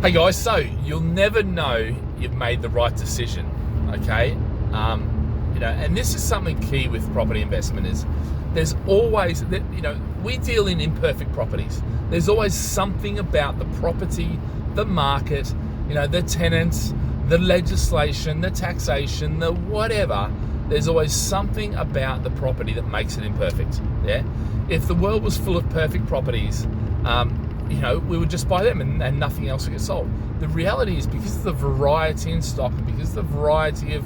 Hey guys, so you'll never know you've made the right decision, okay? And this is something key with property investment is there's always, we deal in imperfect properties. There's always something about the property, the market, the tenants, the legislation, the taxation, the whatever. There's always something about the property that makes it imperfect, yeah? If the world was full of perfect properties, we would just buy them and nothing else would get sold. The reality is because of the variety in stock, because of the variety of,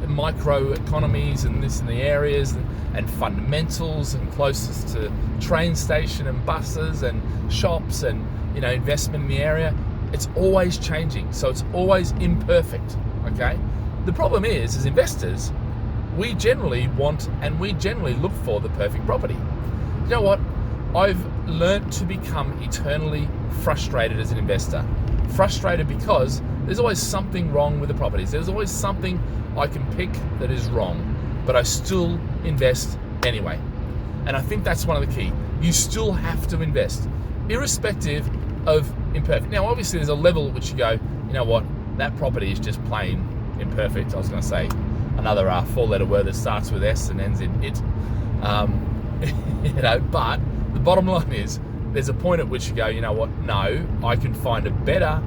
micro economies and this in the areas and fundamentals and closest to train station and buses and shops and, investment in the area, it's always changing. So it's always imperfect, okay? The problem is, as investors, we generally want and we generally look for the perfect property. You know what? I've learnt to become eternally frustrated as an investor. Frustrated because there's always something wrong with the properties. There's always something I can pick that is wrong, but I still invest anyway. And I think that's one of the key. You still have to invest, irrespective of imperfect. Now, obviously, there's a level at which you go, you know what, that property is just plain imperfect. I was going to say another four-letter word that starts with S and ends in it. But the bottom line is there's a point at which you go, you know what, no, I can find a better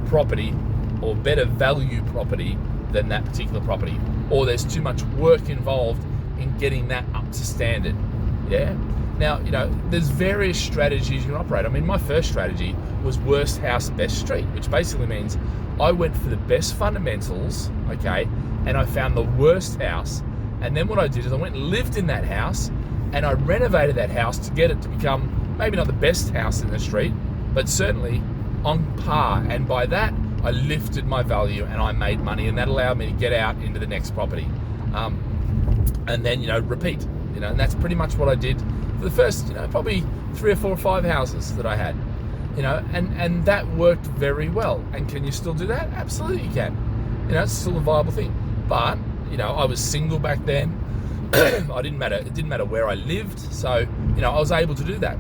property or better value property than that particular property, or there's too much work involved in getting that up to standard. Yeah. Now, there's various strategies you can operate. I mean, my first strategy was worst house, best street, which basically means I went for the best fundamentals, okay, and I found the worst house. And then what I did is I went and lived in that house and I renovated that house to get it to become maybe not the best house in the street, but certainly on par. And by that, I lifted my value and I made money, and that allowed me to get out into the next property. And then, repeat, and that's pretty much what I did for the first, probably 3 or 4 or 5 houses that I had, and that worked very well. And can you still do that? Absolutely you can. It's still a viable thing. But, I was single back then. It didn't matter where I lived. So, I was able to do that.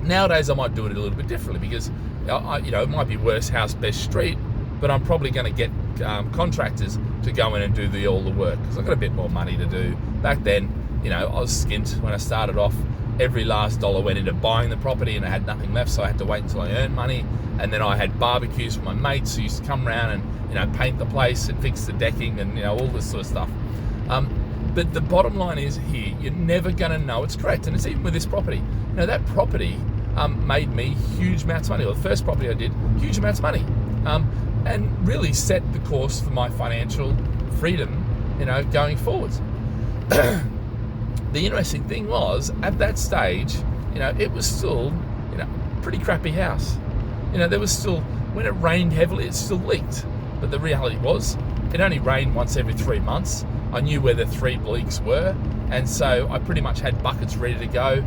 Nowadays, I might do it a little bit differently because, it might be worst house, best street, but I'm probably going to get contractors to go in and do all the work because I've got a bit more money to do. Back then, I was skint when I started off. Every last dollar went into buying the property and I had nothing left, so I had to wait until I earned money. And then I had barbecues with my mates who used to come around and, paint the place and fix the decking and, all this sort of stuff. But the bottom line is here, you're never going to know it's correct. And it's even with this property. That property made me huge amounts of money. Well, the first property I did, huge amounts of money. And really set the course for my financial freedom, going forwards. The interesting thing was, at that stage, it was still, pretty crappy house. There was still, when it rained heavily, it still leaked. But the reality was, it only rained once every 3 months. I knew where the 3 leaks were, and so I pretty much had buckets ready to go.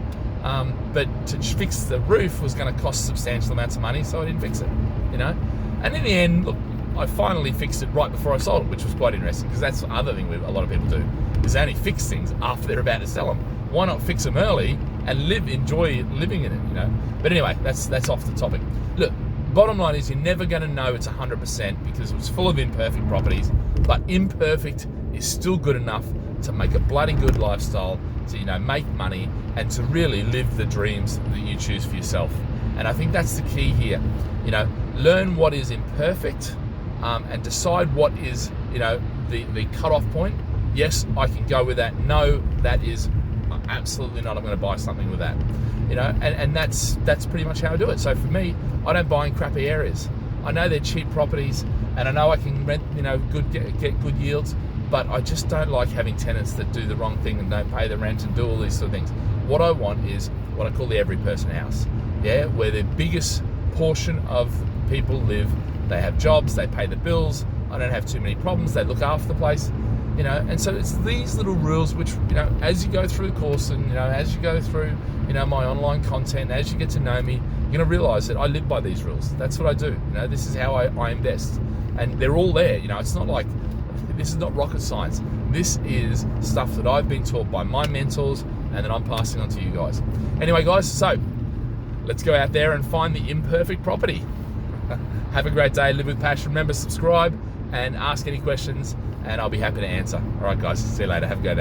But to fix the roof was going to cost substantial amounts of money, so I didn't fix it, And in the end, look, I finally fixed it right before I sold it, which was quite interesting, because that's the other thing a lot of people do, is they only fix things after they're about to sell them. Why not fix them early and enjoy living in it, But anyway, that's off the topic. Look, bottom line is you're never going to know it's 100% because it's full of imperfect properties, but imperfect is still good enough to make a bloody good lifestyle, to, make money and to really live the dreams that you choose for yourself. And I think that's the key here. Learn what is imperfect and decide what is, the cutoff point. Yes, I can go with that. No, that is absolutely not. I'm going to buy something with that. And that's pretty much how I do it. So for me, I don't buy in crappy areas. I know they're cheap properties and I know I can rent, get good yields, but I just don't like having tenants that do the wrong thing and don't pay the rent and do all these sort of things. What I want is what I call the every person house. Yeah, where the biggest portion of people live, they have jobs, they pay the bills, I don't have too many problems, they look after the place, and so it's these little rules which, as you go through the course and, as you go through, my online content, as you get to know me, you're going to realize that I live by these rules. That's what I do. This is how I invest. And they're all there. It's not like, this is not rocket science. This is stuff that I've been taught by my mentors and that I'm passing on to you guys. Anyway, guys, so let's go out there and find the imperfect property. Have a great day. Live with passion. Remember, subscribe and ask any questions, and I'll be happy to answer. All right, guys. See you later. Have a good day.